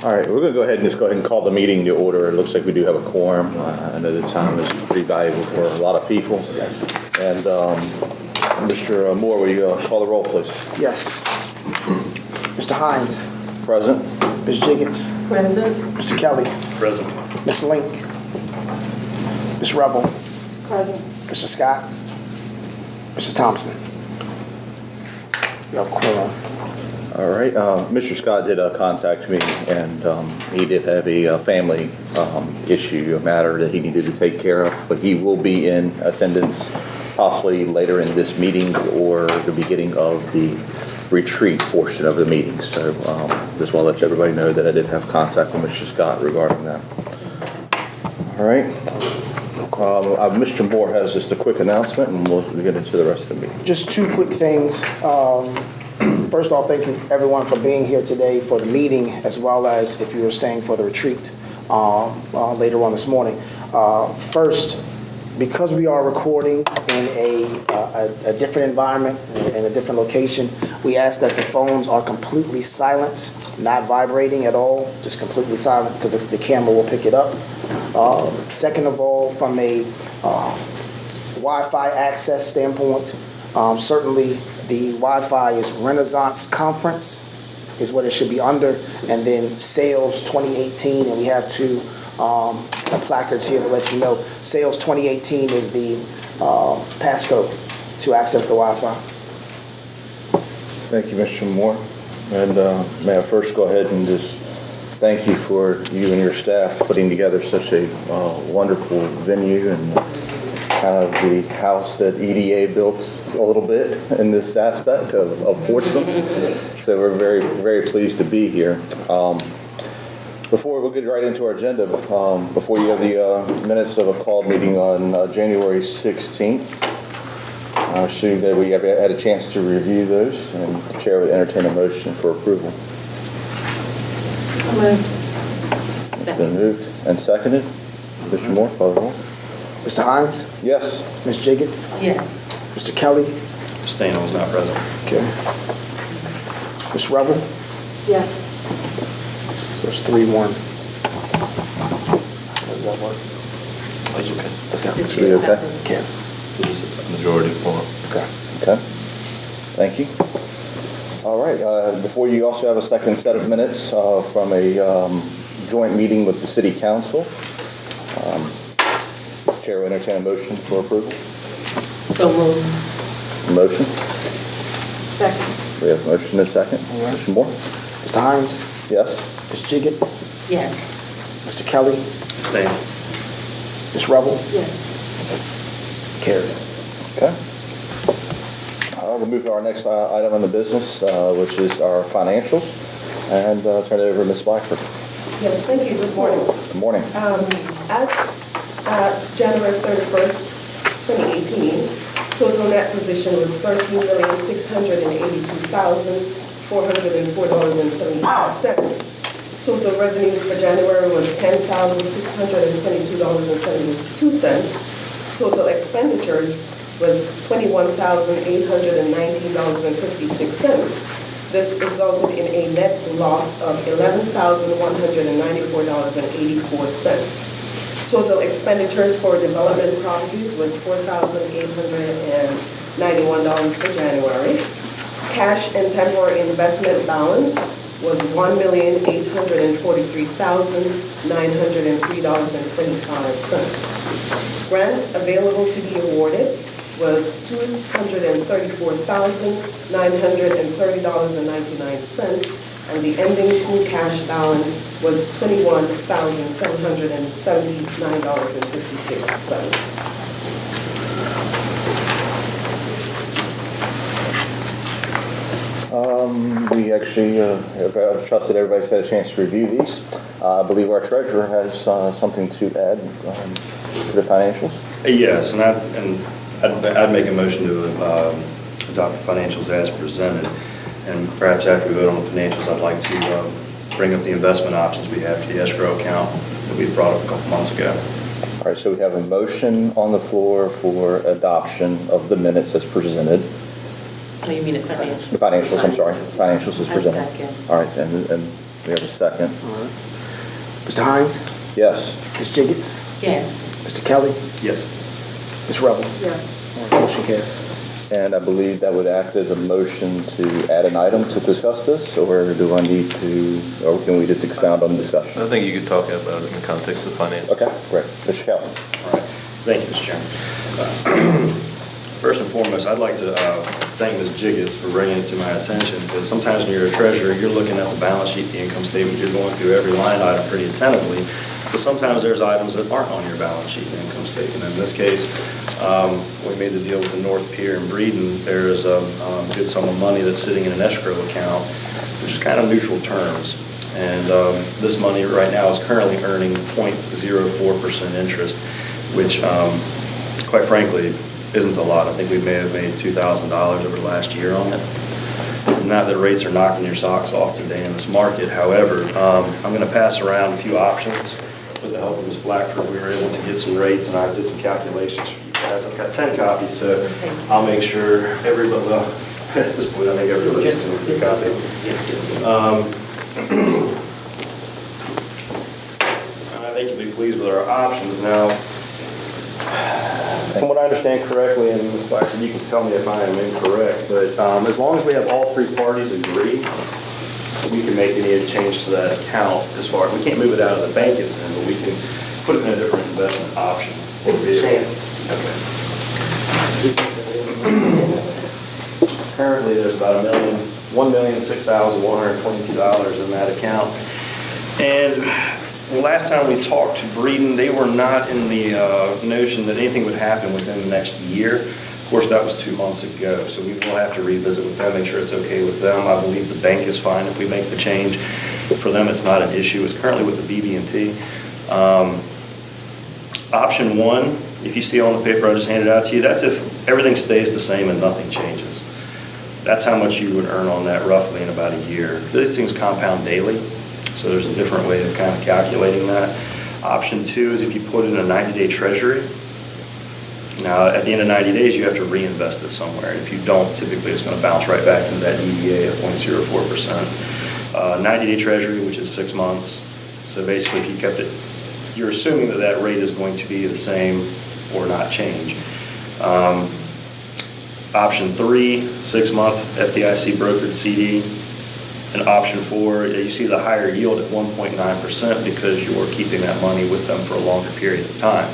All right, we're going to go ahead and call the meeting to order. It looks like we do have a quorum. I know the time is pretty valuable for a lot of people. Yes. And Mr. Moore, will you call the roll, please? Yes. Mr. Hines. Present. Ms. Jiggets. Present. Mr. Kelly. Present. Ms. Link. Ms. Revel. Present. Mr. Scott. Mr. Thompson. You have quorum. All right. Mr. Scott did contact me, and he did have a family issue, a matter that he needed to take care of, but he will be in attendance possibly later in this meeting or the beginning of the retreat portion of the meeting. So just want to let everybody know that I did have contact with Mr. Scott regarding that. All right. Mr. Moore has just a quick announcement, and we'll get into the rest of the meeting. Just two quick things. First off, thank you everyone for being here today for the meeting, as well as if you were staying for the retreat later on this morning. First, because we are recording in a different environment, in a different location, we ask that the phones are completely silent, not vibrating at all, just completely silent, because the camera will pick it up. Second of all, from a Wi-Fi access standpoint, certainly the Wi-Fi is Renaissance Conference is what it should be under, and then Sales 2018, and we have two placards here to let you know. Sales 2018 is the passcode to access the Wi-Fi. Thank you, Mr. Moore. And may I first go ahead and just thank you for you and your staff putting together such a wonderful venue, and kind of the house that EDA built a little bit in this aspect of Portsmouth. So we're very, very pleased to be here. Before we'll get right into our agenda, before you have the minutes of a called meeting on January 16th, I assume that we have had a chance to review those, and the chair would entertain a motion for approval. So moved. It's been moved and seconded. Mr. Moore, call the roll. Mr. Hines? Yes. Ms. Jiggets? Yes. Mr. Kelly? Abstain, I was not present. Okay. Ms. Revel? Yes. So it's 3-1. Does that work? That's okay. Let's go. Did Should we be okay? Okay. It was a majority for. Okay. Okay. Thank you. All right. Before you also have a second set of minutes from a joint meeting with the City Council. Chair will entertain a motion for approval. So moved. Motion. Second. We have a motion and a second. All right. Mr. Moore? Mr. Hines? Yes. Ms. Jiggets? Yes. Mr. Kelly? Abstain. Ms. Revel? Yes. Carries. Okay. We'll move to our next item on the business, which is our financials, and turn it over to Ms. Blackford. Yes, thank you. Good morning. Good morning. As at January 31st, 2018, total net position was $13,682,404.72. Total revenues for January was $10,622.72. Total expenditures was $21,819.56. This resulted in a net loss of $11,194.84. Total expenditures for development properties was $4,891 for January. Cash and temporary investment balance was $1,843,903.25. Grants available to be awarded was $234,930.99, and the ending pool cash balance was $21,779.56. We actually have trusted everybody's had a chance to review these. I believe our treasurer has something to add to the financials. Yes, and I'd make a motion to adopt the financials as presented. And perhaps after we vote on the financials, I'd like to bring up the investment options we have to the escrow account that we brought up a couple months ago. All right, so we have a motion on the floor for adoption of the minutes as presented. Oh, you mean the financials? The financials, I'm sorry. Financials is A presented. second. All right, and We have a second. Mr. Hines? Yes. Ms. Jiggets? Yes. Mr. Kelly? Yes. Ms. Revel? Yes. Motion carries. And I believe that would act as a motion to add an item to discuss this, or do I need to, or can we just expound on the discussion? I think you could talk about it in the context of financial. Okay, great. Mr. Kelly? All right. Thank you, Mr. Chairman. First and foremost, I'd like to thank Ms. Jiggets for bringing it to my attention, because sometimes when you're a treasurer, you're looking at the balance sheet, the income statement, you're going through every line item pretty attentively, but sometimes there's items that aren't on your balance sheet and income statement. In this case, we made the deal with the North Pier in Breeden. There's a good sum of money that's sitting in an escrow account, which is kind of neutral terms. And this money right now is currently earning 0.04% interest, which, quite frankly, isn't a lot. I think we may have made $2,000 over the last year on it. Not that rates are knocking your socks off today in this market. However, I'm going to pass around a few options. With the help of Ms. Blackford, we were able to get some rates, and I did some calculations for you guys. I've got 10 copies, so I'll make sure everybody, well, at this point, I think everybody gets a copy. I think you'll be pleased with our options. Now, from what I understand correctly, and Ms. Blackford, you can tell me if I am incorrect, but as long as we have all three parties agree, we can make any change to that account as far as, we can't move it out of the bank it's in, but we can put it in a different investment option. Okay. Currently, there's about $1,006,122 in that account. And the last time we talked to Breeden, they were not in the notion that anything would happen within the next year. Of course, that was 2 months ago, so we will have to revisit with them, make sure it's okay with them. I believe the bank is fine if we make the change. For them, it's not an issue. It's currently with the BB&T. Option one, if you see on the paper I just handed out to you, that's if everything stays the same and nothing changes. That's how much you would earn on that roughly in about a year. These things compound daily, so there's a different way of kind of calculating that. Option two is if you put in a 90-day treasury. Now, at the end of 90 days, you have to reinvest it somewhere. And if you don't, typically it's going to bounce right back into that EDA at 0.04%. 90-day treasury, which is 6 months. So basically, if you kept it, you're assuming that that rate is going to be the same or not change. Option three, 6-month FDIC brokered CD. And option four, you see the higher yield at 1.9% because you're keeping that money with them for a longer period of time.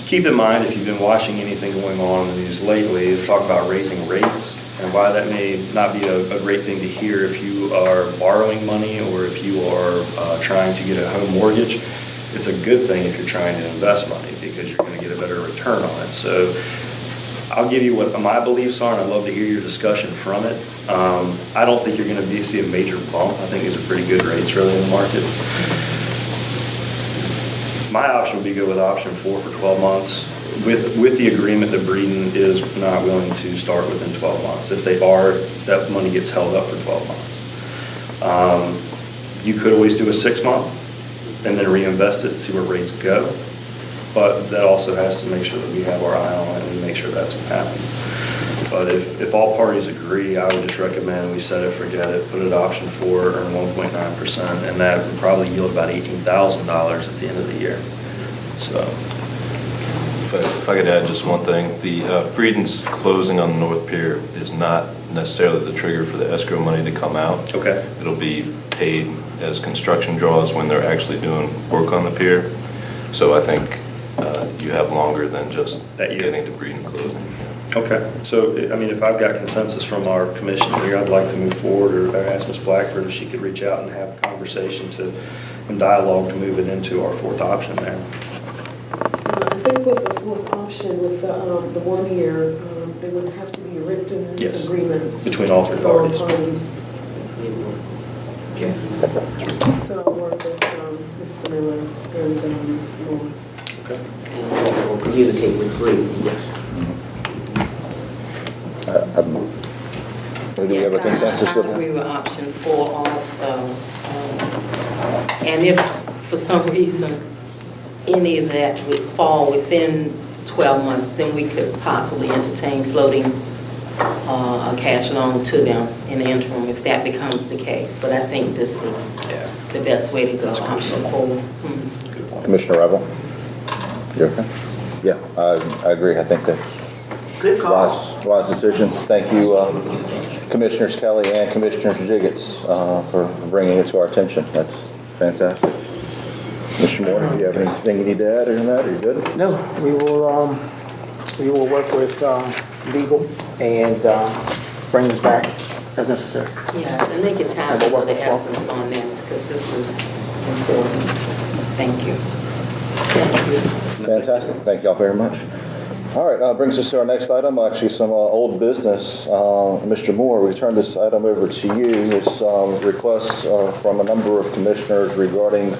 Keep in mind, if you've been watching anything going on in the news lately, they talk about raising rates, and while that may not be a great thing to hear if you are borrowing money or if you are trying to get a home mortgage, it's a good thing if you're trying to invest money because you're going to get a better return on it. So I'll give you what my beliefs are, and I'd love to hear your discussion from it. I don't think you're going to see a major bump. I think these are pretty good rates really in the market. My option would be go with option 4 for 12 months with the agreement that Breeden is not willing to start within 12 months. If they are, that money gets held up for 12 months. You could always do a 6-month and then reinvest it and see where rates go. But that also has to make sure that we have our eye on it and make sure that's what happens. But if all parties agree, I would just recommend we set it, forget it, put it at option 4, earn 1.9%, and that would probably yield about $18,000 at the end of the year. So, If I could add just one thing, the Breeden's closing on the North Pier is not necessarily the trigger for the escrow money to come out. okay. It'll be paid as construction draws when they're actually doing work on the pier. So I think you have longer than just That year. getting to Breeden closing. Okay, so, I mean, if I've got consensus from our commission here, I'd like to move forward, or ask Ms. Blackford if she could reach out and have a conversation and dialogue to move it into our 4th option there. I think with the 4th option, with the 1 year, there would have to be a written Yes. agreement. Between all 3 with all parties. Yes. So I'll work with Mr. Miller and Mr. Moore. Okay. We'll communicate with Bree. Yes. Do we have a consensus? I agree with option 4 also. And if for some reason any of that would fall within 12 months, then we could possibly entertain floating a cash loan to them in the interim if that becomes the case. But I think this is the best way to go. I'm supportive. Commissioner Revel? You okay? Yeah, I agree. I think that's Good call. wise decision. Thank you, Commissioners Kelly and Commissioner Jiggets, for bringing it to our attention. That's fantastic. Mr. Moore, do you have anything you need to add or that? Are you good? No, we will work with legal and bring this back as necessary. Yes, and make it time And we'll for work the with essence on this because this is important. Thank you. Fantastic. Thank you all very much. All right, brings us to our next item, actually some old business. Mr. Moore, we turn this item over to you. It's requests from a number of commissioners regarding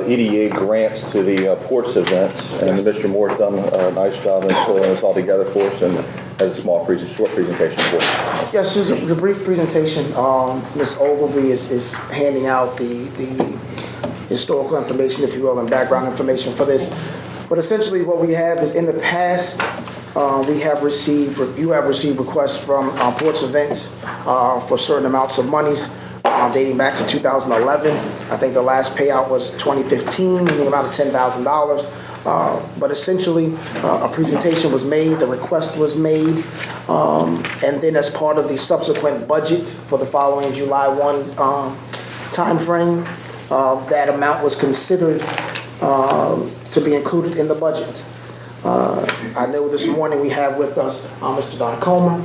EDA grants to the ports events. And Mr. Moore's done a nice job in pulling this all together for us and has a short presentation for us. Yes, just a brief presentation. Ms. Ogilvy is handing out the historical information, if you will, and background information for this. But essentially what we have is in the past, you have received requests from ports events for certain amounts of monies dating back to 2011. I think the last payout was 2015 in the amount of $10,000. But essentially, a presentation was made, the request was made, and then as part of the subsequent budget for the following July 1 timeframe, that amount was considered to be included in the budget. I know this morning we have with us Mr. Don Comer,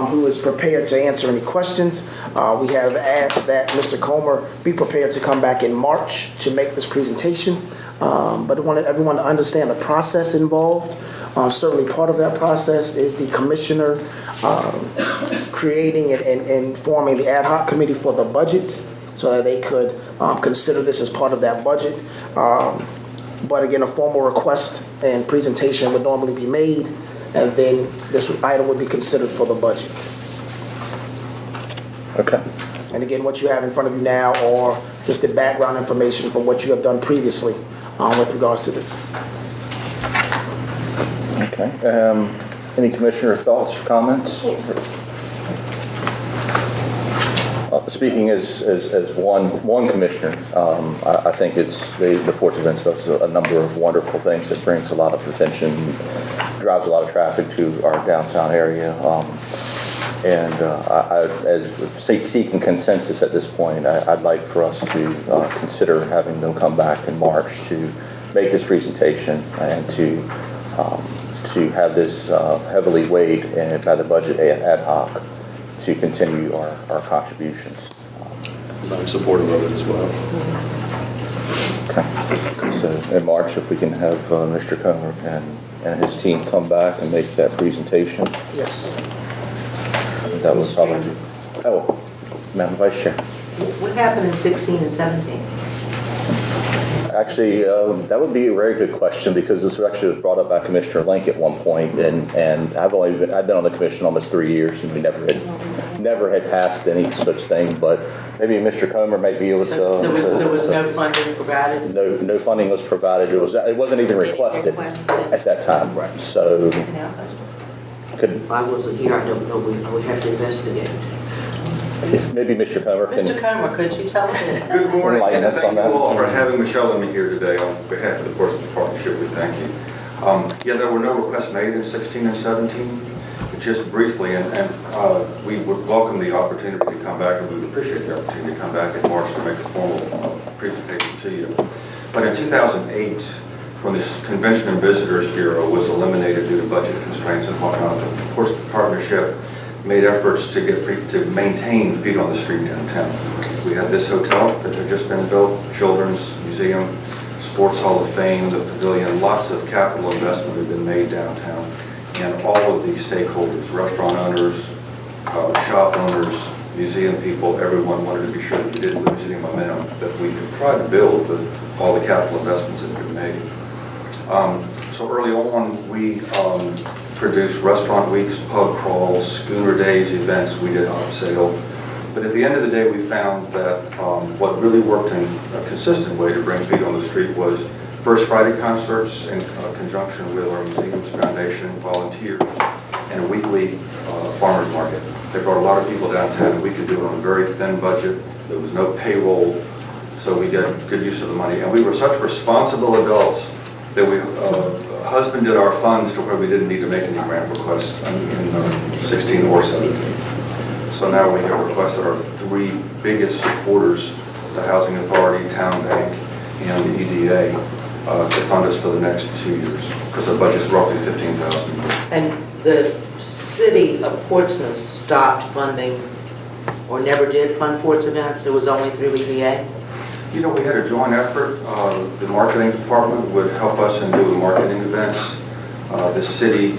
who is prepared to answer any questions. We have asked that Mr. Comer be prepared to come back in March to make this presentation. But I wanted everyone to understand the process involved. Certainly part of that process is the commissioner creating and forming the ad hoc committee for the budget so that they could consider this as part of that budget. But again, a formal request and presentation would normally be made, and then this item would be considered for the budget. Okay. And again, what you have in front of you now are just the background information from what you have done previously with regards to this. Okay. Any commissioner thoughts, comments? Speaking as one commissioner, I think it's the ports events does a number of wonderful things. It brings a lot of attention, drives a lot of traffic to our downtown area, as seeking consensus at this point, I'd like for us to consider having them come back in March to make this presentation and to have this heavily weighed by the budget ad hoc to continue our contributions. I'm supportive of it as well. Okay. So in March, if we can have Mr. Comer and his team come back and make that presentation. Yes. That was probably, Madam Vice Chair. What happened in 16 and 17? Actually, that would be a very good question because this actually was brought up by Commissioner Link at one point, and I've been on the commission almost 3 years, and we never had passed any such thing. But maybe Mr. Comer might be able to. There was no funding provided? No funding was provided. It wasn't even requested at that time. Right. So I wasn't here. I don't know. I would have to investigate. if maybe Mr. Comer can. Mr. Comer, could you tell us? Good morning, Enlighten and us thank on you that. all for having Michelle and me here today on behalf of the Portsmouth Partnership. We thank you. Yeah, there were no requests made in 16 and 17, but just briefly, and we would welcome the opportunity to come back, and we would appreciate the opportunity to come back in March to make a formal presentation to you. But in 2008, when this Convention and Visitors Bureau was eliminated due to budget constraints and whatnot, the Portsmouth Partnership made efforts to maintain feet on the street downtown. We had this hotel that had just been built, Children's Museum, Sports Hall of Fame, the Pavilion, lots of capital investment had been made downtown. And all of the stakeholders, restaurant owners, shop owners, museum people, everyone wanted to be sure that we didn't lose any momentum that we could try to build with all the capital investments that had been made. So early on, we produced restaurant weeks, pub crawls, schooner days, events. We did op sale. But at the end of the day, we found that what really worked in a consistent way to bring feet on the street was First Friday concerts in conjunction with our Museums Foundation volunteers and a weekly farmer's market. They brought a lot of people downtown, and we could do it on a very thin budget. There was no payroll, so we got good use of the money. And we were such responsible adults that we husbanded our funds to where we didn't need to make any grant requests in 16 or 17. So now we have requested our three biggest supporters, the Housing Authority, Town Bank, and the EDA, to fund us for the next 2 years, because our budget's roughly $15,000. And the city of Portsmouth stopped funding, or never did fund ports events? It was only through EDA? You know, we had a joint effort. The marketing department would help us in doing marketing events. The city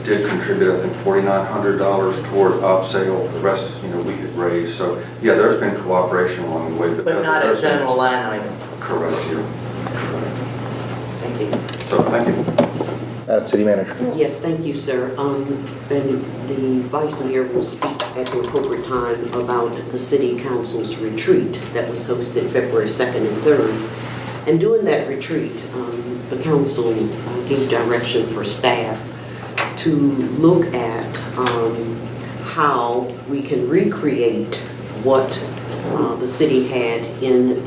did contribute, I think, $4,900 toward upsale. The rest, you know, we had raised. So, yeah, there's been cooperation along the way. But not a general line item? Correct, yeah. Thank you. So, thank you. City Manager. Yes, thank you, sir. And the Vice Mayor will speak at the appropriate time about the City Council's retreat that was hosted February 2nd and 3rd. And during that retreat, the council gave direction for staff to look at how we can recreate what the city had in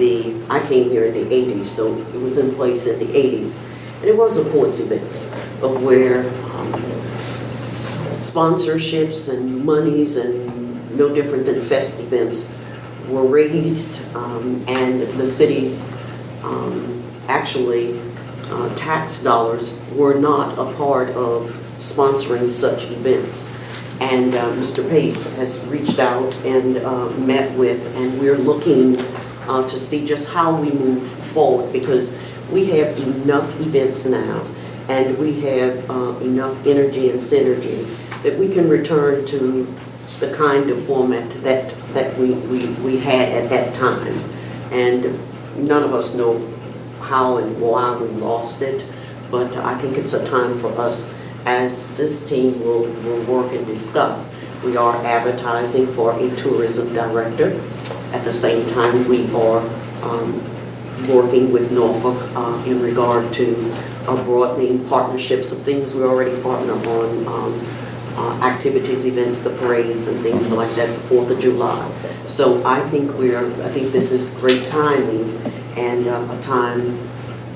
I came here in the 80s, so it was in place in the 80s. And it was a ports events of where sponsorships and monies and no different than fest events were raised, and the city's actually tax dollars were not a part of sponsoring such events. And Mr. Pace has reached out and met with, and we're looking to see just how we move forward, because we have enough events now, and we have enough energy and synergy that we can return to the kind of format that we had at that time. And none of us know how and why we lost it, but I think it's a time for us, as this team will work and discuss. We are advertising for a tourism director. At the same time, we are working with Norfolk in regard to broadening partnerships of things we already partner on, activities, events, the parades and things like that, the 4th of July. So I think this is great timing, and a time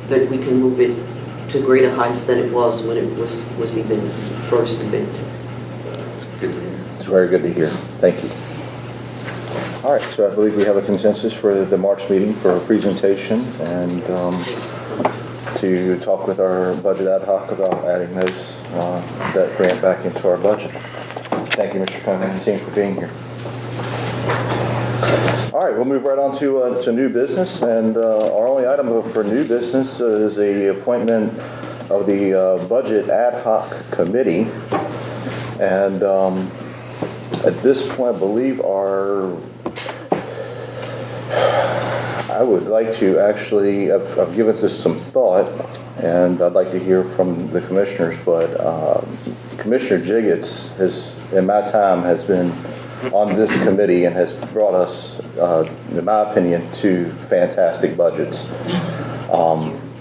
that we can move it to greater heights than it was when it was the first event. It's very good to hear. Thank you. All right, so I believe we have a consensus for the March meeting for a presentation and to talk with our budget ad hoc about adding that grant back into our budget. Thank you, Mr. Cohen and team, for being here. All right, we'll move right on to new business, and our only item for new business is the appointment of the budget ad hoc committee. And at this point, I believe I would like to actually, I've given this some thought, and I'd like to hear from the commissioners, but Commissioner Jiggets in my time, has been on this committee and has brought us, in my opinion, 2 fantastic budgets.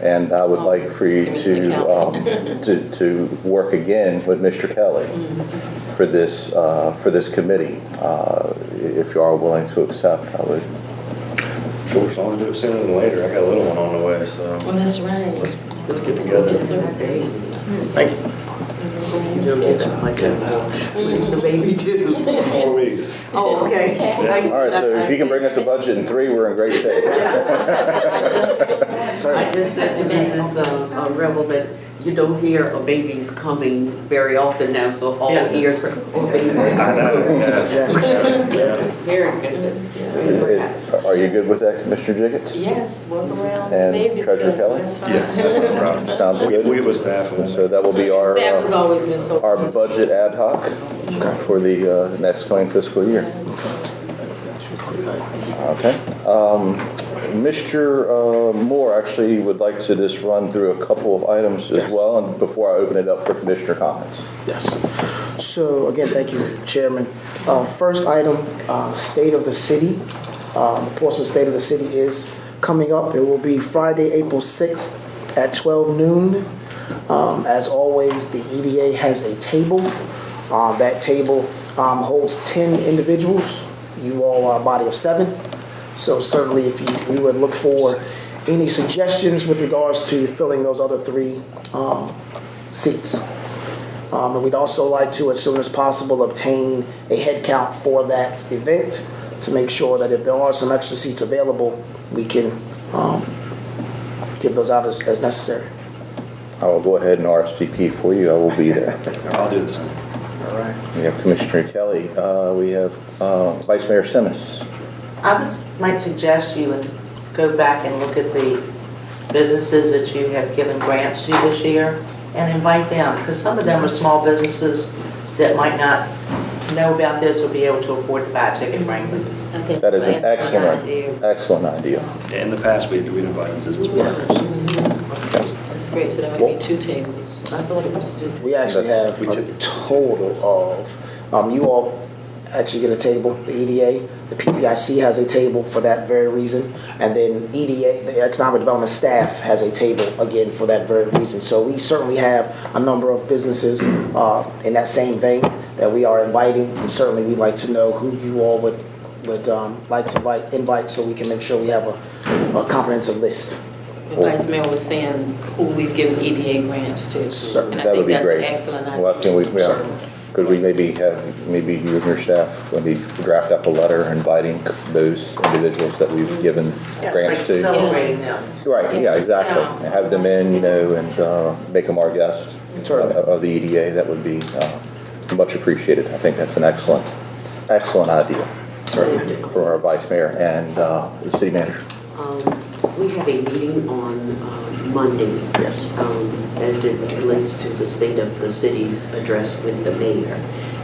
And I would like for you to work again with Mr. Kelly for this committee. If you are willing to accept, I would. Sure, as long as we do it sooner than later. I got a little one on the way, so. Well, that's right. Let's get together. Yes, sir. Thank you. When's the baby due? 4 weeks. Oh, okay. All right, so if you can bring us a budget in 3, we're in great shape. I just said to Mrs. Rebel that you don't hear of babies coming very often now, so all ears for babies coming good. Very good. Are you good with that, Commissioner Jiggets? Yes, work around And baby Treasurer schedule, Kelly? that's fine. Yeah, that's no problem. Sounds We good. get with staff. and So that will be our Staff has always been so. our budget ad hoc for the next coming fiscal year. Okay. Mr. Moore actually would like to just run through a couple of items as well, and before I open it up for commissioner comments. Yes. So again, thank you, Chairman. First item, State of the City. The Portsmouth State of the City is coming up. It will be Friday, April 6th at 12 noon. As always, the EDA has a table. That table holds 10 individuals. You all are a body of 7. So certainly we would look for any suggestions with regards to filling those other 3 seats. And we'd also like to, as soon as possible, obtain a head count for that event to make sure that if there are some extra seats available, we can give those out as necessary. I will go ahead and RSVP for you. I will be there. I'll do the same. All right. We have Commissioner Kelly. We have Vice Mayor Simmons. might suggest you would go back and look at the businesses that you have given grants to this year and invite them, because some of them are small businesses that might not know about this or be able to afford to buy a ticket, frankly. That is an excellent idea. Yeah, in the past, we've invited business partners. That's great, so that would be 2 tables. I thought it was 2. We actually have a total of, you all actually get a table, the EDA, the PPIC has a table for that very reason, and then EDA, the Economic Development staff, has a table, again, for that very reason. So we certainly have a number of businesses in that same vein that we are inviting, and certainly we'd like to know who you all would like to invite so we can make sure we have a comprehensive list. The Vice Mayor was saying who we've given EDA grants to. Certainly. And I That think would be that's great. an excellent idea. Well, can we, Certainly. could we maybe you and your staff, when you draft up a letter inviting those individuals that we've given grants Like to? celebrating them. Right, yeah, exactly. Yeah. And have them in, and make them our guests Certainly. of the EDA. That would be much appreciated. I think that's an excellent idea for our Vice Mayor and the City Manager. We have a meeting on Monday. Yes. As it relates to the state of the city's address with the mayor.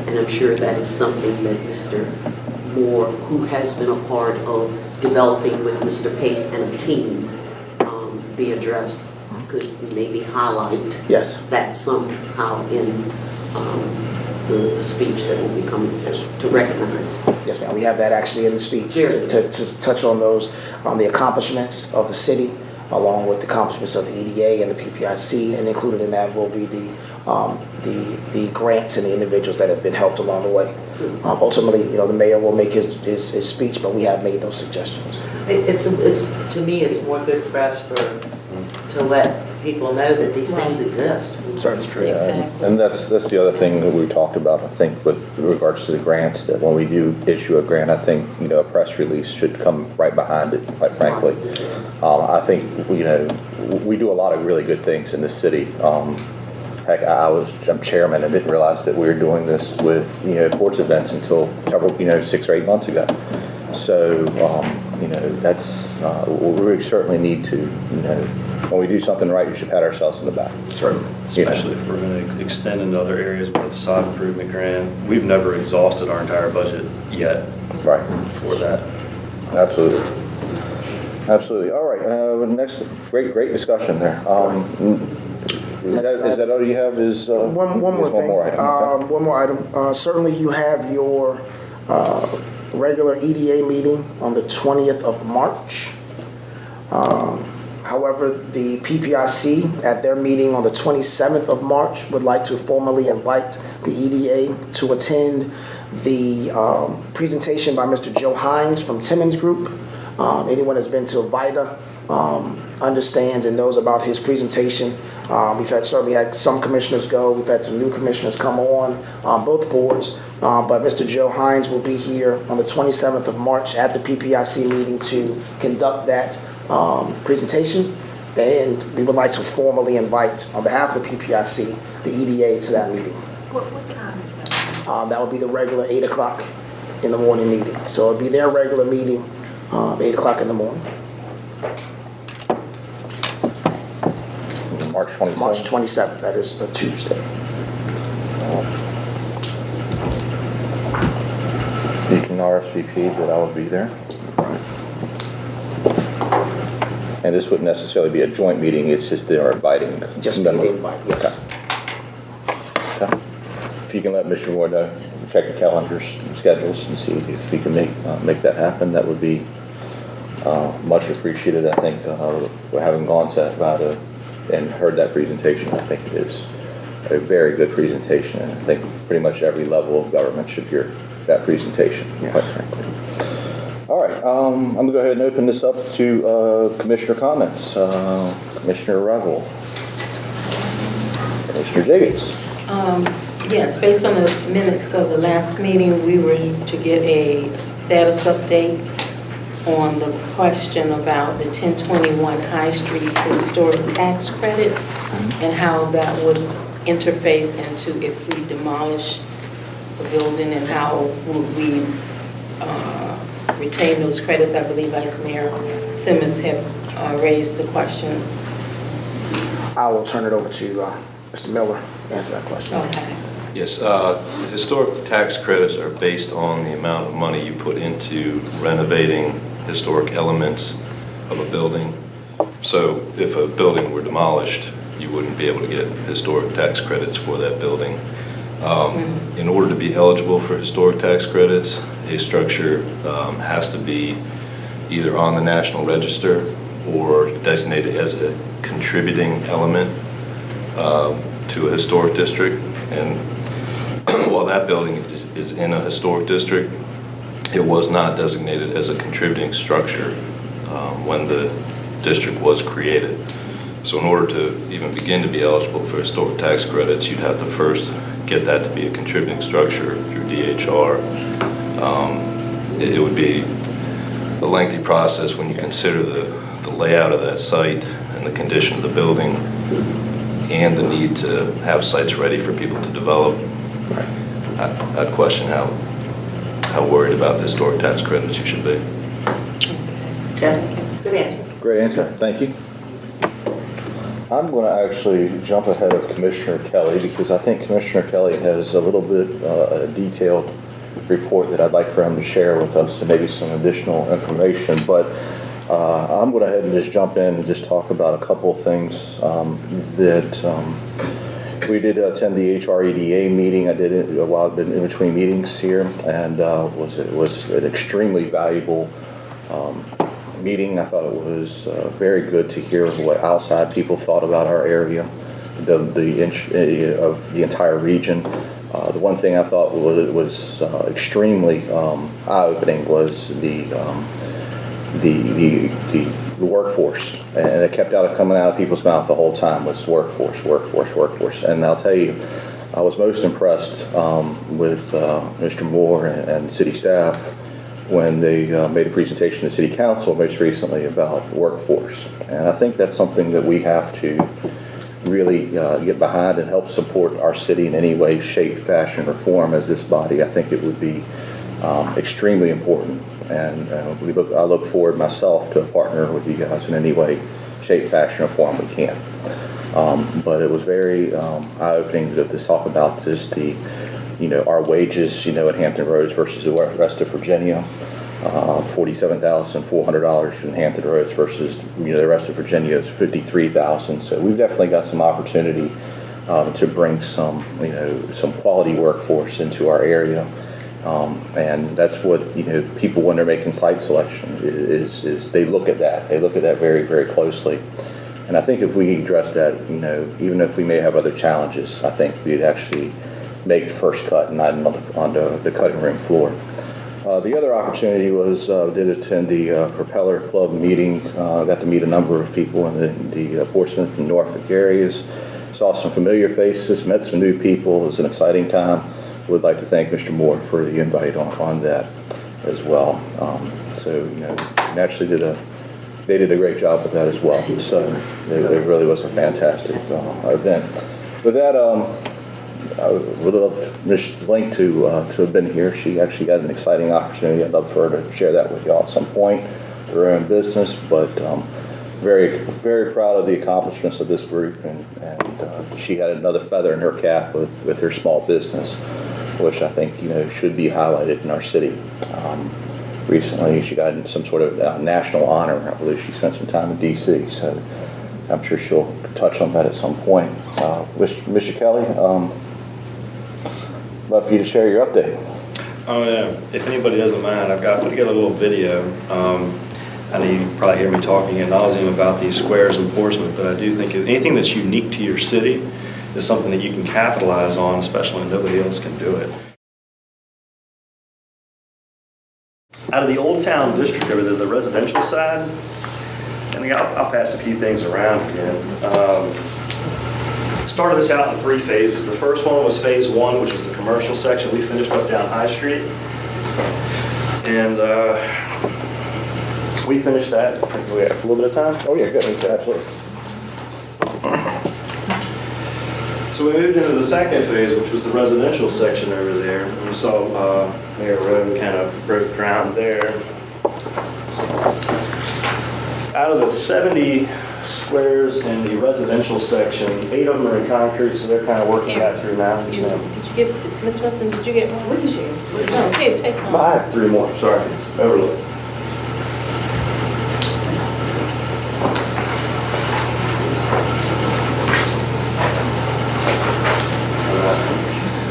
And I'm sure that is something that Mr. Moore, who has been a part of developing with Mr. Pace and a team, the address could maybe highlight Yes. that somehow in the speech that will be coming to recognize. Yes, ma'am. We have that actually in the speech Very to touch on those, the accomplishments of the city, along with the accomplishments of the EDA and the PPIC, and included in that will be the grants and the individuals that have been helped along the way. Ultimately, the mayor will make his speech, but we have made those suggestions. It's to me, it's more good press to let people know that these things exist. Certainly. Exactly. And that's the other thing that we talked about, I think, with regards to the grants, that when we do issue a grant, I think, a press release should come right behind it, quite frankly. I think, we do a lot of really good things in the city. Heck, I'm chairman and didn't realize that we were doing this with, sports events until several, 6 or 8 months ago. So, that's, we certainly need to, when we do something right, we should pat ourselves on the back. Certainly. Especially if we're going to extend into other areas with a facade improvement grant. We've never exhausted our entire budget yet Right. for that. Absolutely. Absolutely. All right. Next, great discussion there. Is that all you have? Is One more thing. item? Okay. One more item. Certainly, you have your regular EDA meeting on the 20th of March. However, the PPIC at their meeting on the 27th of March would like to formally invite the EDA to attend the presentation by Mr. Joe Hines from Timmons Group. Anyone that's been to VITA understands and knows about his presentation. We've certainly had some commissioners go. We've had some new commissioners come on both boards. But Mr. Joe Hines will be here on the 27th of March at the PPIC meeting to conduct that presentation. And we would like to formally invite, on behalf of the PPIC, the EDA to that meeting. What time is that? That would be the regular 8 o'clock in the morning meeting. So it'll be their regular meeting, 8 o'clock in the morning. March 27th. March 27th, that is a Tuesday. You can RSVP that I will be there. And this wouldn't necessarily be a joint meeting, it's just they are inviting. Just be the invite, yes. Okay. If you can let Mr. Moore know, check the calendars and schedules and see if he can make that happen, that would be much appreciated. I think having gone to about and heard that presentation. I think it is a very good presentation, and I think pretty much every level of government should hear that presentation, quite frankly. All right, I'm going to go ahead and open this up to commissioner comments. Commissioner Revel. Commissioner Jiggets. Yes, based on the minutes of the last meeting, we were to get a status update on the question about the 1021 High Street historic tax credits and how that would interface into if we demolish the building and how would we retain those credits. I believe Vice Mayor Simmons had raised the question. I will turn it over to Mr. Miller to answer that question. Okay. Yes, historic tax credits are based on the amount of money you put into renovating historic elements of a building. So if a building were demolished, you wouldn't be able to get historic tax credits for that building. In order to be eligible for historic tax credits, a structure has to be either on the National Register or designated as a contributing element to a historic district. And while that building is in a historic district, it was not designated as a contributing structure when the district was created. So in order to even begin to be eligible for historic tax credits, you'd have to first get that to be a contributing structure through DHR. It would be a lengthy process when you consider the layout of that site and the condition of the building and the need to have sites ready for people to develop. I'd question how worried about historic tax credits you should be. Okay, good answer. Great answer. Thank you. I'm going to actually jump ahead of Commissioner Kelly because I think Commissioner Kelly has a little bit a detailed report that I'd like for him to share with us and maybe some additional information. But I'm going to go ahead and just jump in and just talk about a couple of things that we did attend the HREDA meeting. I did it while I've been in between meetings here, and it was an extremely valuable meeting. I thought it was very good to hear what outside people thought about our area, of the entire region. The one thing I thought was extremely eye-opening was the workforce, and it kept coming out of people's mouth the whole time was workforce. And I'll tell you, I was most impressed with Mr. Moore and city staff when they made a presentation to City Council most recently about workforce. And I think that's something that we have to really get behind and help support our city in any way, shape, fashion, or form as this body. I think it would be extremely important. And I look forward myself to partner with you guys in any way, shape, fashion, or form we can. But it was very eye-opening to talk about just our wages, at Hampton Roads versus the rest of Virginia. $47,400 in Hampton Roads versus the rest of Virginia is $53,000. So we've definitely got some opportunity to bring some quality workforce into our area. And that's what people, when they're making site selection, is they look at that. They look at that very, very closely. And I think if we address that, even if we may have other challenges, I think we'd actually make the first cut and not on the cutting room floor. The other opportunity was did attend the Propeller Club meeting. Got to meet a number of people in the Portsmouth and Norfolk areas. Saw some familiar faces, met some new people. It was an exciting time. Would like to thank Mr. Moore for the invite on that as well. So naturally they did a great job with that as well. So it really was a fantastic event. With that, I would love Ms. Link to have been here. She actually got an exciting opportunity. I'd love for her to share that with y'all at some point, her own business, but very, very proud of the accomplishments of this group, and she had another feather in her cap with her small business, which I think should be highlighted in our city. Recently, she got some sort of national honor. I believe she spent some time in D.C., so I'm sure she'll touch on that at some point. Mr. Kelly, love for you to share your update. Oh yeah, if anybody doesn't mind, I've got put together a little video. I know you probably hear me talking ad nauseum about these squares in Portsmouth, but I do think anything that's unique to your city is something that you can capitalize on, especially when nobody else can do it. Out of the Old Town District over there, the residential side, and I'll pass a few things around again. Started this out in 3 phases. The first one was phase 1, which was the commercial section. We finished up down High Street. And we finished that. We have a little bit of time? Oh, yeah, good, absolutely. So we moved into the second phase, which was the residential section over there. And we saw Mayor Road kind of broke ground there. Out of the 70 squares in the residential section, 8 of them are in concrete, so they're kind of working that through now. Excuse me, did you get, Ms. Wilson, did you get one? We can share. No, here, take one. I have 3 more, sorry, overlooked.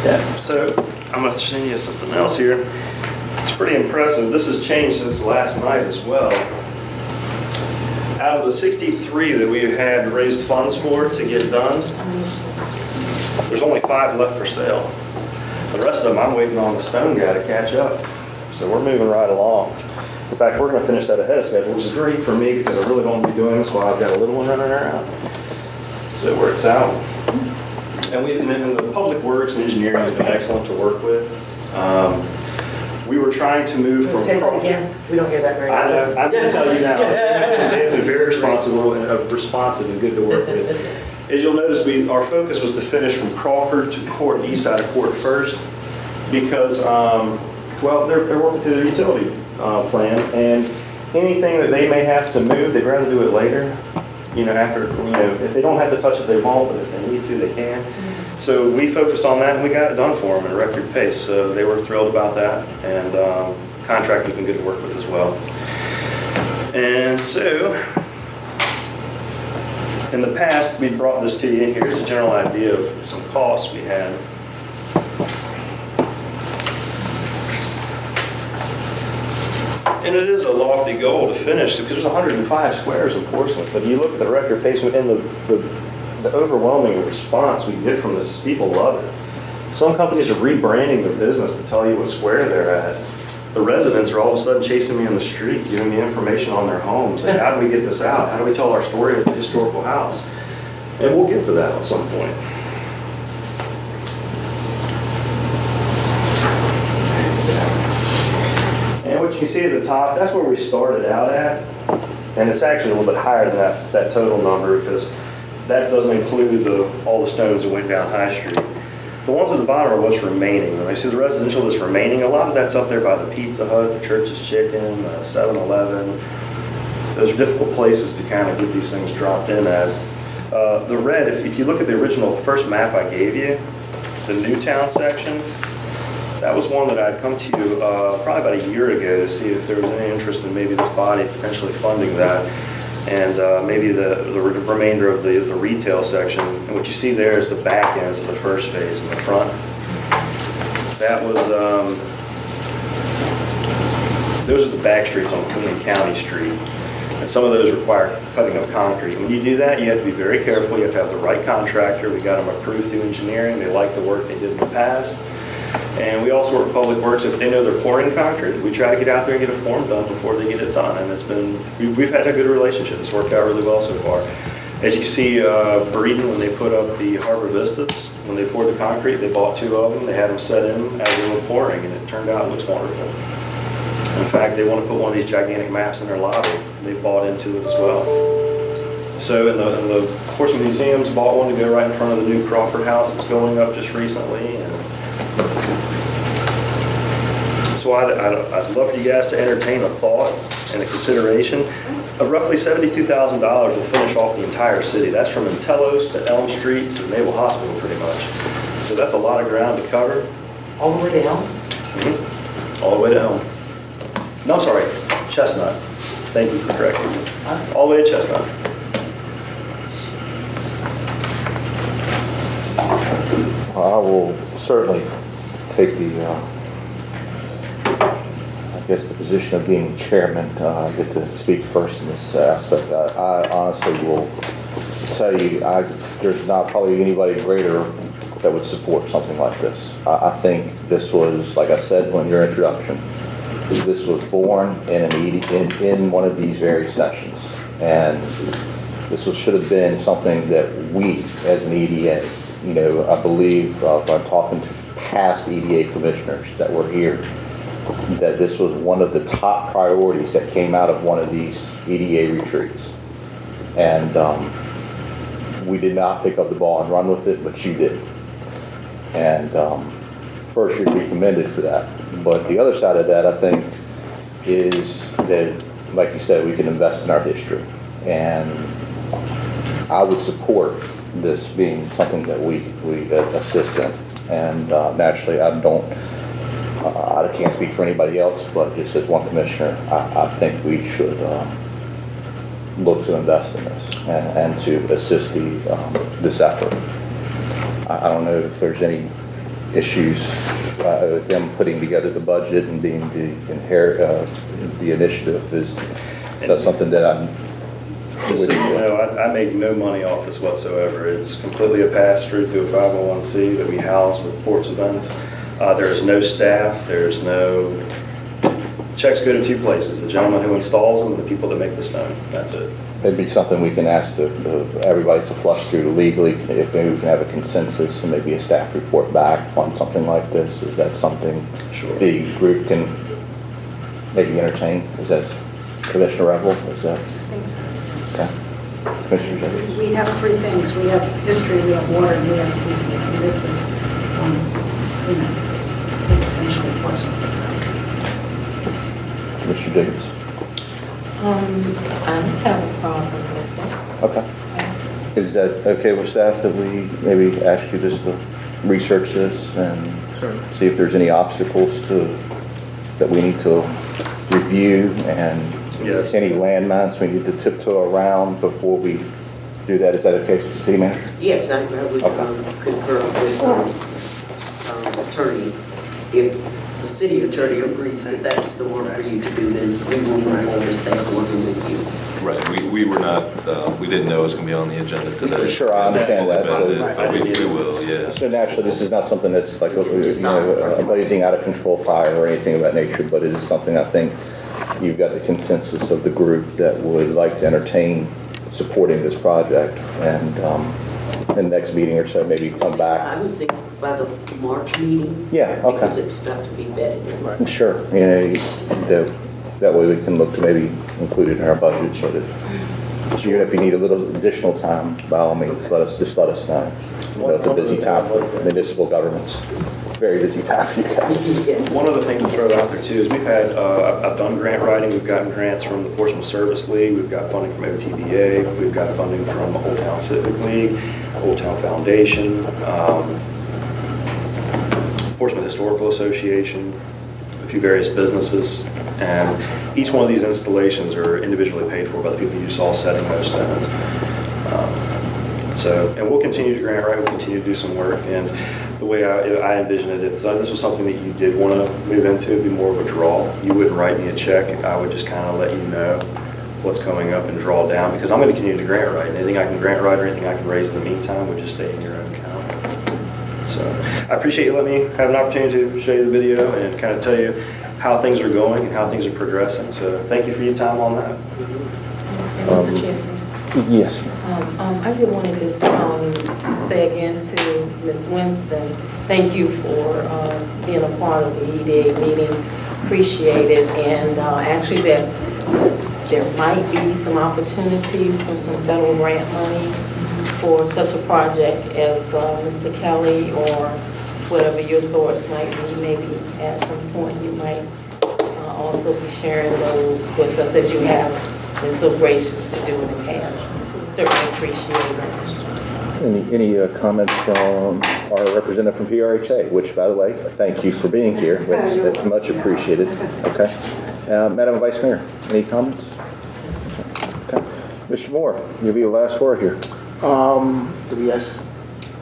Yeah, so I'm going to show you something else here. It's pretty impressive. This has changed since last night as well. Out of the 63 that we had raised funds for to get done, there's only 5 left for sale. The rest of them, I'm waiting on the stone guy to catch up. So we're moving right along. In fact, we're going to finish that ahead of schedule, which is great for me because I really don't want to be doing this while I've got a little one running around. So it works out. And the public works and engineering has been excellent to work with. We were trying to move from. Say that again. We don't hear that very I know, I'm going to tell you now. They have been very responsive and good to work with. As you'll notice, our focus was to finish from Crawford to Court, the east side of Court first, because, well, they're working through their utility plan, and anything that they may have to move, they'd rather do it later. If they don't have to touch it, they won't, but if they need to, they can. So we focused on that, and we got it done for them at a record pace. So they were thrilled about that, and contractor's been good to work with as well. And so, in the past, we brought this to you. Here's a general idea of some costs we had. And it is a lofty goal to finish because there's 105 squares in Portsmouth. But you look at the record pace and the overwhelming response we get from this, people love it. Some companies are rebranding their business to tell you what square they're at. The residents are all of a sudden chasing me on the street, giving me information on their homes. Like, how do we get this out? How do we tell our story of the historical house? And we'll get to that at some point. And what you can see at the top, that's where we started out at. And it's actually a little bit higher than that total number because that doesn't include all the stones that went down High Street. The ones at the bottom are what's remaining. When I see the residential that's remaining, a lot of that's up there by the Pizza Hut, the Church's Chicken, 7-Eleven. Those are difficult places to kind of get these things dropped in at. The red, if you look at the original, the first map I gave you, the Newtown section, that was one that I'd come to you probably about a year ago to see if there was any interest in maybe this body potentially funding that. And maybe the remainder of the retail section. And what you see there is the back ends of the first phase in the front. That was, those are the back streets on Queen County Street. And some of those require cutting of concrete. When you do that, you have to be very careful. You have to have the right contractor. We got them approved through engineering. They like the work they did in the past. And we also work with Public Works. If they know they're pouring concrete, we try to get out there and get a form done before they get it done. And we've had a good relationship. It's worked out really well so far. As you see, Breeden, when they put up the Harbor Vistas, when they poured the concrete, they bought 2 of them. They had them set in as they were pouring, and it turned out it looks wonderful. In fact, they want to put one of these gigantic maps in their lobby. They bought into it as well. So in the Portsmouth Museum's bought one to go right in front of the new Crawford House that's going up just recently. And so I'd love for you guys to entertain a thought and a consideration. Roughly $72,000 will finish off the entire city. That's from Intelos to Elm Street to the Naval Hospital pretty much. So that's a lot of ground to cover. All the way to Elm? Mm-hmm. All the way to Elm. No, I'm sorry, Chestnut. Thank you for correcting me. All the way to Chestnut. I will certainly take the I guess, the position of being chairman, I get to speak first in this aspect. I honestly will tell you, there's not probably anybody greater that would support something like this. I think this was, like I said in your introduction, this was born in one of these very sessions. And this should have been something that we, as an EDA, I believe, by talking to past EDA commissioners that were here, that this was one of the top priorities that came out of one of these EDA retreats. And we did not pick up the ball and run with it, but you did. And first, you'd be commended for that. But the other side of that, I think, is that, like you said, we can invest in our history. And I would support this being something that we assist in. And naturally, I can't speak for anybody else, but just as one commissioner, I think we should look to invest in this and to assist this effort. I don't know if there's any issues with them putting together the budget and being the initiative. Is that something that I would do? No, I make no money off this whatsoever. It's completely a pass-through to a 501c that we house with Ports events. There's no staff, there's no, checks go to two places, the gentleman who installs them and the people that make the stone. That's it. It'd be something we can ask everybody to flush through legally, if maybe we can have a consensus and maybe a staff report back on something like this. Is that something Sure. the group can maybe entertain? Is that Commissioner Revel? Is that? I think so. Okay. Commissioner Jacobs? We have three things. We have history, we have water, and we have people. And this is, essentially Portsmouth. So. Commissioner Jacobs? I don't have a problem with that. Okay. Is that okay with staff that we maybe ask you just to research this and see if there's any obstacles that we need to review and Yes. any landmines we need to tiptoe around before we do that? Is that okay, City Manager? Yes, I would concur with attorney. If the city attorney agrees that that's the one for you to do, then we will move forward to second working with you. Right, we were not, we didn't know it was going to be on the agenda today. Sure, I understand that. But we will, yeah. So naturally, this is not something that's like a blazing out of control fire or anything of that nature, but it is something I think you've got the consensus of the group that would like to entertain supporting this project. And in the next meeting or so, maybe come back. I would say by the March meeting. Yeah, okay. Because it's got to be vetted. Sure, that way we can look to maybe include it in our budget so that even if you need a little additional time, by all means, let us know. It's a busy time for municipal governments. Very busy time for you guys. Yes. One other thing to throw out there too is we've had, I've done grant writing, we've gotten grants from the Portsmouth Service League, we've got funding from OTBA, we've got funding from Old Town Civic League, Old Town Foundation, Portsmouth Historical Association, a few various businesses, and each one of these installations are individually paid for by the people you saw setting those stones. And we'll continue to grant write, we'll continue to do some work, and the way I envision it, if this was something that you did want to move into, it'd be more of a draw. You wouldn't write me a check, I would just kind of let you know what's coming up and draw down, because I'm going to continue to grant write, and anything I can grant write or anything I can raise in the meantime would just stay in your own account. So I appreciate you letting me have an opportunity to show you the video and kind of tell you how things are going and how things are progressing. So thank you for your time on that. Mr. Chairman. Yes. I did want to just say again to Ms. Winston, thank you for being a part of the EDA meetings. Appreciate it. And actually that there might be some opportunities for some federal grant money for such a project as Mr. Kelly, or whatever your thoughts might be. Maybe at some point you might also be sharing those with us, as you have been so gracious to do in the past. Certainly appreciate it. Any comments from our representative from PRHA, which, by the way, thank you for being here. That's much appreciated. Okay. Madam Vice Mayor, any comments? Okay. Mr. Moore, you'll be the last word here. Yes.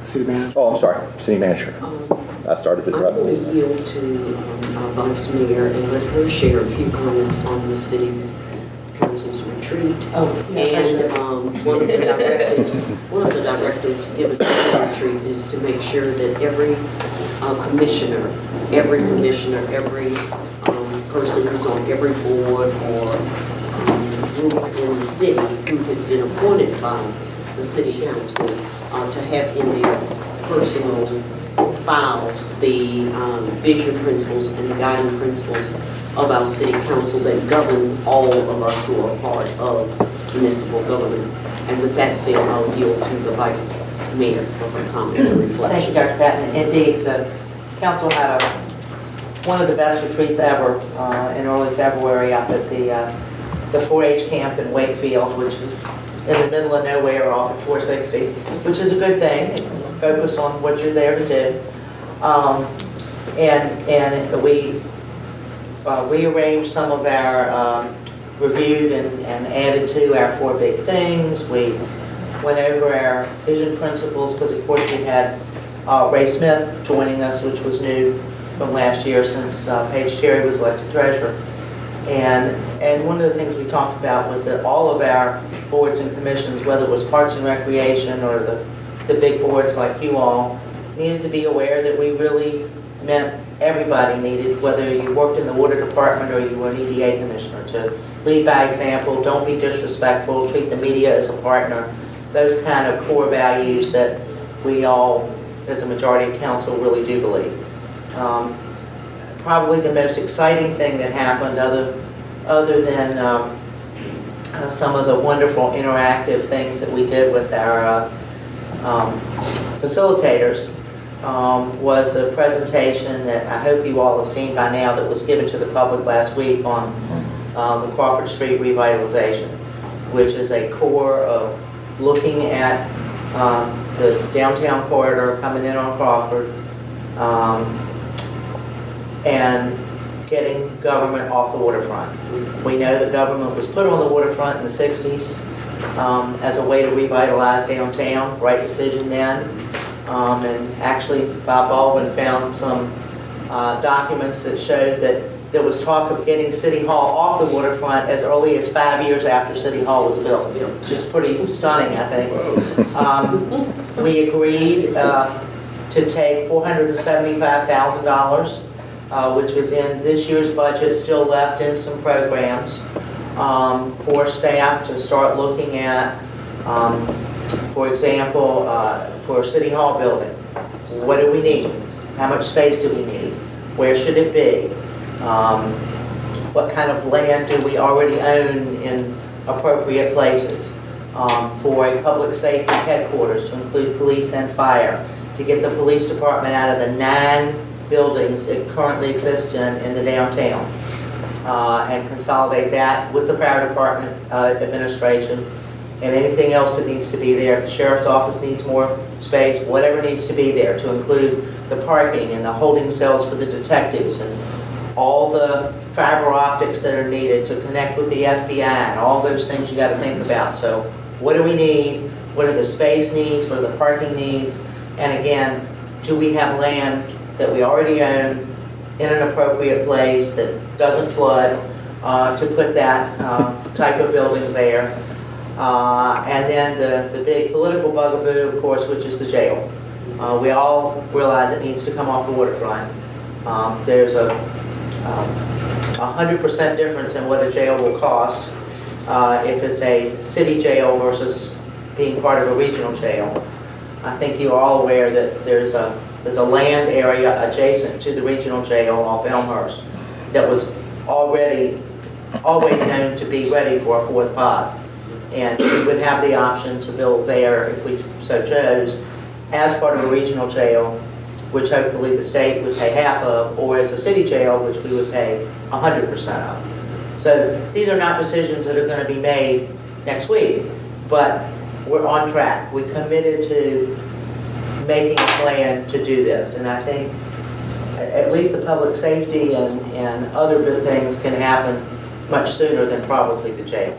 City Manager. Oh, I'm sorry, City Manager. I started to I'm interrupt. going to yield to our Vice Mayor and let her share a few comments on the city's council's retreat. Oh, yes, I And should. one of the directives given to the retreat is to make sure that every commissioner, every person who's on every board or group in the city who had been appointed by the city council to have in their personal files the vision principles and the guiding principles of our city council that govern all of us who are part of municipal government. And with that said, I'll yield to the Vice Mayor for her comments and reflections. Thank you, Dr. Patton. Indeed, the council had one of the best retreats ever in early February up at the 4-H camp in Wakefield, which is in the middle of nowhere off of 460, which is a good thing. Focus on what you're there to do. And we rearranged some of our reviewed and added to our 4 big things. We went over our vision principles because, of course, we had Ray Smith joining us, which was new from last year since Paige Cherry was elected treasurer. And one of the things we talked about was that all of our boards and commissions, whether it was Parks and Recreation or the big boards like you all, needed to be aware that we really meant everybody needed, whether you worked in the water department or you were an EDA commissioner, to lead by example, don't be disrespectful, treat the media as a partner, those kind of core values that we all, as a majority of council, really do believe. Probably the most exciting thing that happened, other than some of the wonderful interactive things that we did with our facilitators, was a presentation that I hope you all have seen by now that was given to the public last week on the Crawford Street revitalization, which is a core of looking at the downtown corridor coming in on Crawford and getting government off the waterfront. We know that government was put on the waterfront in the 60s as a way to revitalize downtown. Right decision then. And actually, Bob Baldwin found some documents that showed that there was talk of getting City Hall off the waterfront as early as 5 years after City Hall was built, which is pretty stunning, I think. We agreed to take $475,000, which was in this year's budget, still left in some programs, for staff to start looking at, for example, for City Hall building. What do we need? How much space do we need? Where should it be? What kind of land do we already own in appropriate places? For a public safety headquarters to include police and fire, to get the police department out of the 9 buildings it currently exists in the downtown, and consolidate that with the fire department administration and anything else that needs to be there. If the sheriff's office needs more space, whatever needs to be there, to include the parking and the holding cells for the detectives and all the fiber optics that are needed to connect with the FBI and all those things you got to think about. So what do we need? What are the space needs? What are the parking needs? And again, do we have land that we already own in an appropriate place that doesn't flood to put that type of building there? And then the big political bugaboo, of course, which is the jail. We all realize it needs to come off the waterfront. There's a 100% difference in what a jail will cost if it's a city jail versus being part of a regional jail. I think you're all aware that there's a land area adjacent to the regional jail off Elmhurst that was always known to be ready for a 4th pod. And we would have the option to build there if we so chose as part of a regional jail, which hopefully the state would pay half of, or as a city jail, which we would pay 100% of. So these are not decisions that are going to be made next week, but we're on track. We committed to making a plan to do this, and I think at least the public safety and other good things can happen much sooner than probably the jail.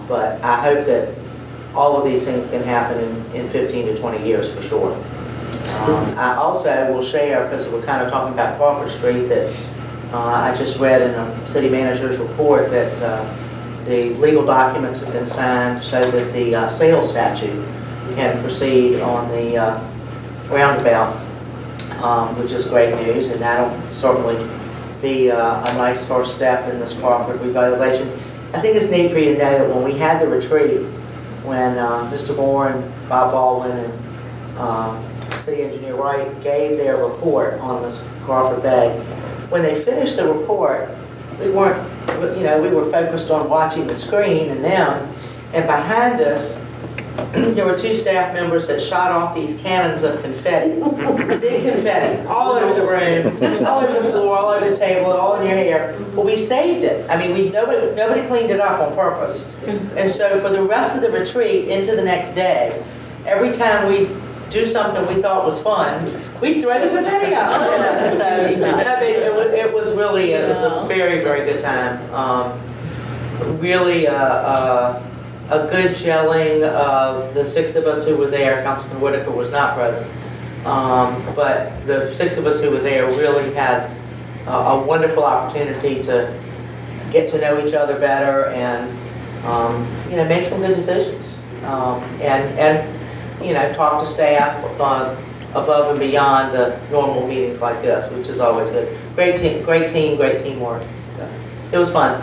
But I hope that all of these things can happen in 15 to 20 years for sure. I also will share, because we're kind of talking about Crawford Street, that I just read in a city manager's report that the legal documents have been signed so that the sales statute can proceed on the roundabout, which is great news, and that'll certainly be a nice first step in this Crawford revitalization. I think it's neat for you to know that when we had the retreat, when Mr. Moore and Bob Baldwin and City Engineer Wright gave their report on this Crawford Bay, when they finished the report, we weren't, we were focused on watching the screen and them, and behind us, there were 2 staff members that shot off these cannons of confetti, big confetti, all over the room, all over the floor, all over the table, all in your hair. But we saved it. I mean, nobody cleaned it up on purpose. And so for the rest of the retreat into the next day, every time we do something we thought was fun, we'd throw the confetti out. So I mean, it was a very, very good time. Really a good gelling of the 6 of us who were there. Councilman Whitaker was not present. But the 6 of us who were there really had a wonderful opportunity to get to know each other better and make some good decisions. And talk to staff above and beyond the normal meetings like this, which is always good. Great teamwork. It was fun.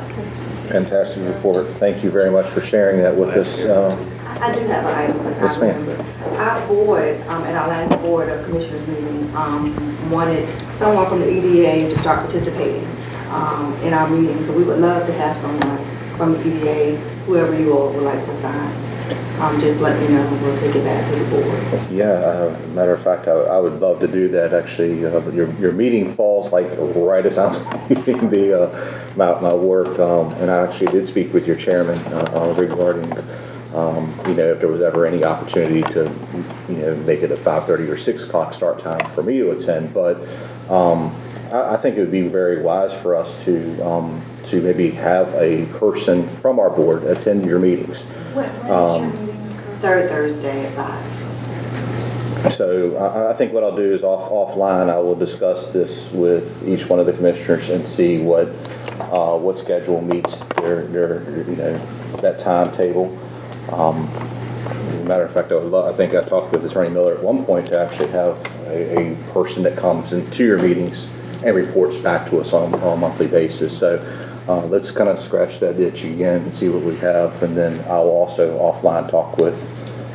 Fantastic report. Thank you very much for sharing that with us. I do have an item. Yes, ma'am. Our board, at our last Board of Commissioners meeting, wanted someone from the EDA to start participating in our meeting. So we would love to have someone from the EDA, whoever you all would like to sign. Just let me know, we'll take it back to the board. Yeah, matter of fact, I would love to do that. Actually, your meeting falls like right as I'm leaving my work, and I actually did speak with your chairman regarding, if there was ever any opportunity to, make it a 5:30 or 6 o'clock start time for me to attend. But I think it would be very wise for us to maybe have a person from our board attend your meetings. When is your meeting? Third Thursday at 5. So I think what I'll do is offline, I will discuss this with each one of the commissioners and see what schedule meets their that timetable. Matter of fact, I think I talked with Attorney Miller at one point to actually have a person that comes into your meetings and reports back to us on a monthly basis. So let's kind of scratch that itch again and see what we have, and then I'll also offline talk with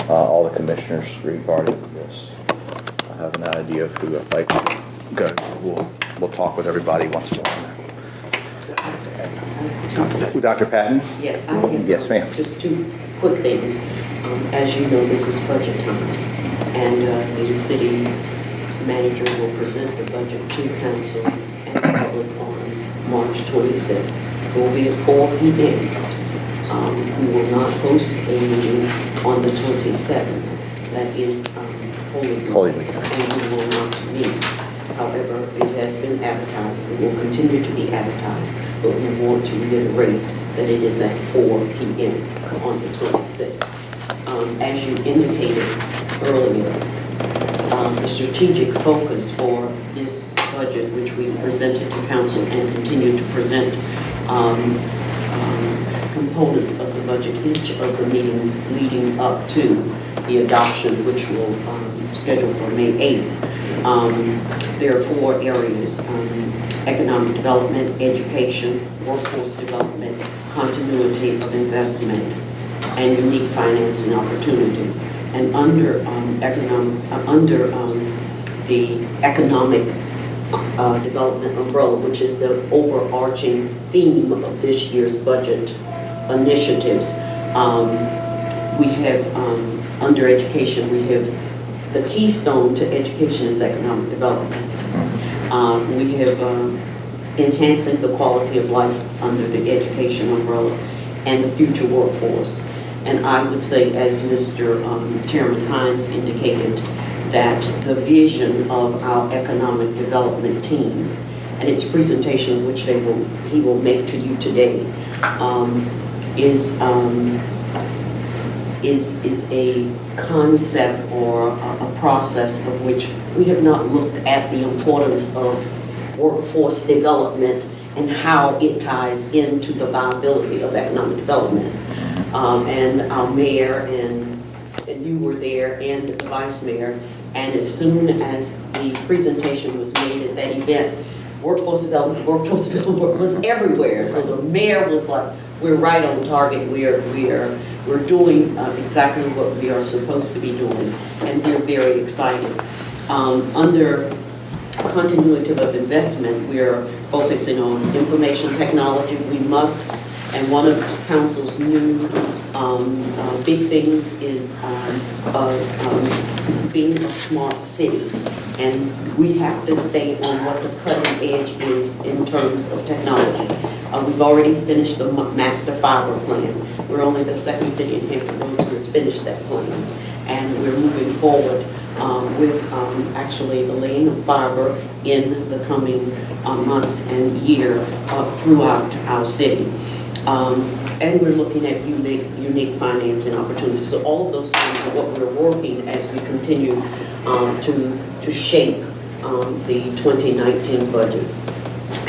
all the commissioners regarding this. I have an idea of who I'd like to go. We'll talk with everybody once more. Dr. Patton? Yes, I have. Yes, ma'am. Just 2 quick things. As you know, this is budget time, and the city's manager will present the budget to council and the public on March 26th. It will be at 4 p.m. We will not host a meeting on the 27th. That is Holy Week, and we will not meet. However, it has been advertised, it will continue to be advertised, but we want to reiterate that it is at 4 p.m. on the 26th. As you indicated earlier, the strategic focus for this budget, which we presented to council and continue to present components of the budget, each of the meetings leading up to the adoption, which will schedule for May 8th. There are 4 areas: economic development, education, workforce development, continuity of investment, and unique financing opportunities. And under the economic development umbrella, which is the overarching theme of this year's budget initiatives, we have under education, we have the keystone to education is economic development. We have enhancing the quality of life under the education umbrella and the future workforce. And I would say, as Mr. Chairman Hines indicated, that the vision of our economic development team and its presentation, which he will make to you today, is is a concept or a process of which we have not looked at the importance of workforce development and how it ties into the viability of economic development. And our mayor and you were there, and the vice mayor, and as soon as the presentation was made at that event, workforce development was everywhere. So the mayor was like, we're right on target. We're doing exactly what we are supposed to be doing, and we're very excited. Under continuity of investment, we're focusing on information technology. We must, and one of council's new big things is being a smart city. And we have to stay on what the cutting edge is in terms of technology. We've already finished the master fiber plan. We're only the second city in Hampton Roads who has finished that plan. And we're moving forward with actually the laying of fiber in the coming months and year throughout our city. And we're looking at unique financing opportunities. So all of those things are what we're working as we continue to shape the 2019 budget.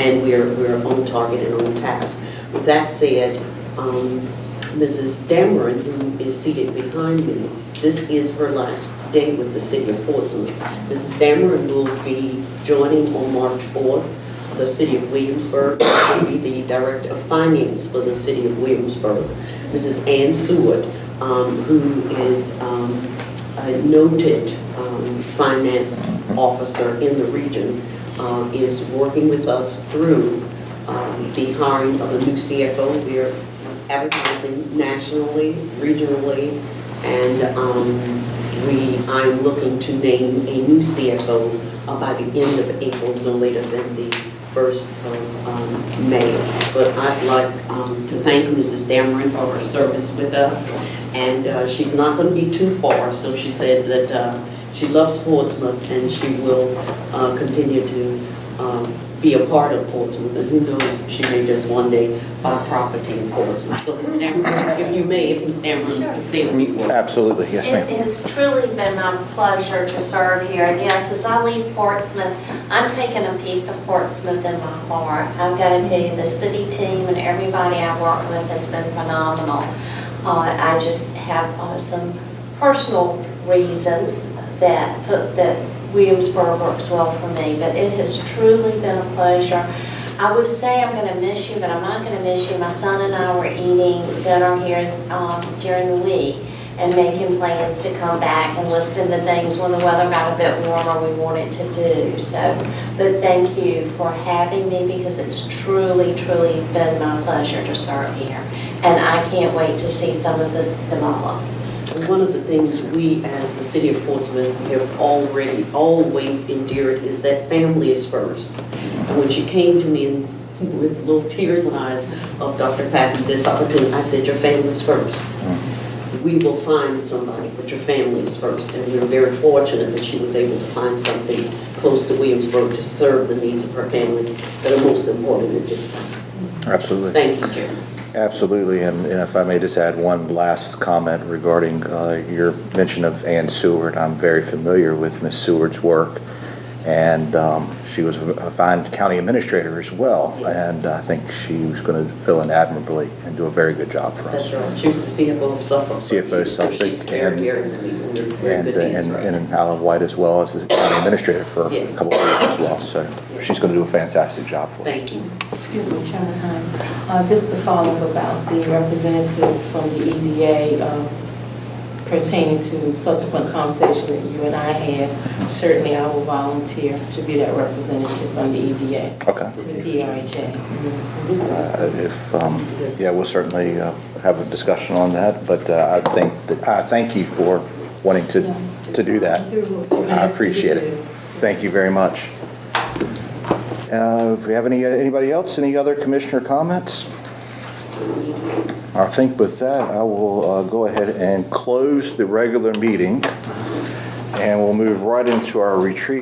And we're on target and on task. With that said, Mrs. Dameron, who is seated behind me, this is her last day with the city of Portsmouth. Mrs. Dameron will be joining on March 4th. The city of Williamsburg will be the director of finance for the city of Williamsburg. Mrs. Ann Seward, who is a noted finance officer in the region, is working with us through the hiring of a new CFO. We're advertising nationally, regionally, and I'm looking to name a new CFO by the end of April, no later than the 1st of May. But I'd like to thank Mrs. Dameron for her service with us, and she's not going to be too far, so she said that she loves Portsmouth and she will continue to be a part of Portsmouth, and who knows, she may just one day buy property in Portsmouth. So Ms. Dameron, if you may, if Ms. Dameron could say a few words. Absolutely, yes ma'am. It has truly been my pleasure to serve here. And yes, as I leave Portsmouth, I'm taking a piece of Portsmouth in my heart. I've got to tell you, the city team and everybody I work with has been phenomenal. I just have some personal reasons that Williamsburg works well for me, but it has truly been a pleasure. I would say I'm going to miss you, but I'm not going to miss you. My son and I were eating dinner here during the week and making plans to come back and listen to things when the weather got a bit warmer we wanted to do. So, but thank you for having me, because it's truly, truly been my pleasure to serve here. And I can't wait to see some of this develop. One of the things we, as the city of Portsmouth, have always endured is that family is first. And when she came to me with little tears in eyes of Dr. Patton, this opportunity, I said, your family is first. We will find somebody, but your family is first. And we were very fortunate that she was able to find something close to Williamsburg to serve the needs of her family that are most important at this time. Absolutely. Thank you, Chairman. Absolutely, and if I may just add one last comment regarding your mention of Ann Seward. I'm very familiar with Ms. Seward's work, and she was a fine county administrator as well, yes. And I think she was going to fill in admirably and do a very good job for us. That's right. She was the CFO of Suffolk. CFO of Suffolk, and Alan White as well as the county administrator for a couple of years as well. So she's going to do a fantastic job for us. Thank you. Excuse me, Chairman Hines. Just to follow up about the representative from the EDA pertaining to subsequent conversation that you and I had, certainly I will volunteer to be that representative from the EDA. Okay. To the PRHA. We'll certainly have a discussion on that, but I thank you for wanting to do that. I appreciate it. Thank you very much. If we have anybody else, any other commissioner comments? I think with that, I will go ahead and close the regular meeting, and we'll move right into our retreat.